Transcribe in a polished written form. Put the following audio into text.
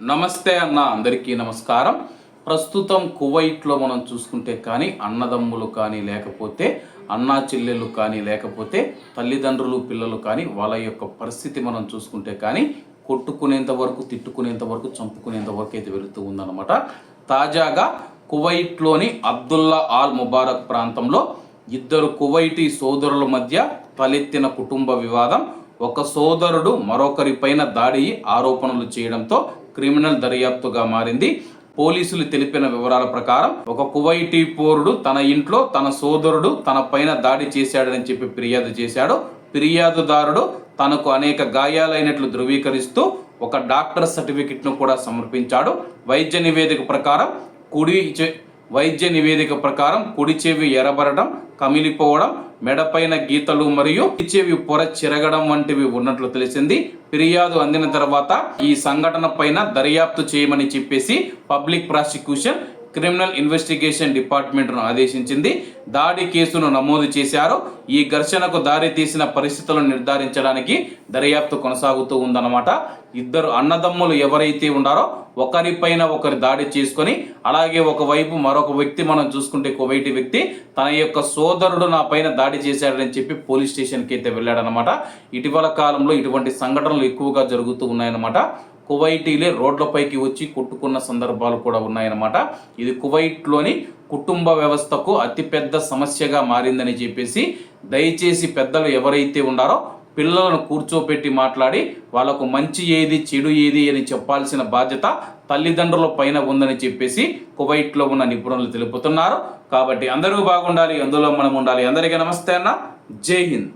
నమస్తే అన్న, అందరికీ నమస్కారం. ప్రస్తుతం కువైట్లో మనం చూసుకుంటే కానీ అన్నదమ్ములు కానీ లేకపోతే అన్నా చెల్లెళ్ళు కానీ లేకపోతే తల్లిదండ్రులు పిల్లలు కానీ వాళ్ళ యొక్క పరిస్థితి మనం చూసుకుంటే కానీ కొట్టుకునేంత వరకు, తిట్టుకునేంత వరకు, చంపుకునేంత వరకు అయితే వెళుతూ ఉందన్నమాట. తాజాగా కువైట్లోని అబ్దుల్లా ఆల్ ముబారక్ ప్రాంతంలో ఇద్దరు కువైటీ సోదరుల మధ్య తలెత్తిన కుటుంబ వివాదం. ఒక సోదరుడు మరొకరిపైన దాడి ఆరోపణలు చేయడంతో క్రిమినల్ దర్యాప్తుగా మారింది. పోలీసులు తెలిపిన వివరాల ప్రకారం ఒక కువైటీ పౌరుడు తన ఇంట్లో తన సోదరుడు తన పైన దాడి చేశాడని చెప్పి ఫిర్యాదు చేశాడు. ఫిర్యాదుదారుడు తనకు అనేక గాయాలైనట్లు ధృవీకరిస్తూ ఒక డాక్టర్ సర్టిఫికెట్ను కూడా సమర్పించాడు. వైద్య నివేదిక ప్రకారం కుడి చెవి ఎర్రబడడం, కమిలిపోవడం, మెడపైన గీతలు మరియు చెవి పొర చిరగడం వంటివి ఉన్నట్లు తెలిసింది. ఫిర్యాదు అందిన తర్వాత ఈ సంఘటన పైన దర్యాప్తు చేయమని చెప్పేసి పబ్లిక్ ప్రాసిక్యూషన్ క్రిమినల్ ఇన్వెస్టిగేషన్ డిపార్ట్మెంట్ను ఆదేశించింది. దాడి కేసును నమోదు చేశారు. ఈ ఘర్షణకు దారి తీసిన పరిస్థితులను నిర్ధారించడానికి దర్యాప్తు కొనసాగుతూ ఉందన్నమాట. ఇద్దరు అన్నదమ్ములు ఎవరైతే ఉన్నారో ఒకరిపైన ఒకరు దాడి చేసుకొని, అలాగే ఒకవైపు మరొక వ్యక్తి మనం చూసుకుంటే కువైటీ వ్యక్తి తన యొక్క సోదరుడు నా పైన దాడి చేశాడని చెప్పి పోలీస్ స్టేషన్కి అయితే వెళ్ళాడనమాట. ఇటీవల కాలంలో ఇటువంటి సంఘటనలు ఎక్కువగా జరుగుతూ ఉన్నాయన్నమాట. కువైటీలే రోడ్లపైకి వచ్చి కొట్టుకున్న సందర్భాలు కూడా ఉన్నాయన్నమాట. ఇది కువైట్లోని కుటుంబ వ్యవస్థకు అతిపెద్ద సమస్యగా మారిందని చెప్పేసి దయచేసి పెద్దలు ఎవరైతే ఉన్నారో పిల్లలను కూర్చోపెట్టి మాట్లాడి వాళ్ళకు మంచి ఏది చెడు ఏది అని చెప్పాల్సిన బాధ్యత తల్లిదండ్రుల పైన ఉందని చెప్పేసి కువైట్లో ఉన్న నిపుణులు తెలుపుతున్నారు. కాబట్టి అందరూ బాగుండాలి, అందులో మనం ఉండాలి. అందరికీ నమస్తే అన్న, జై హింద్.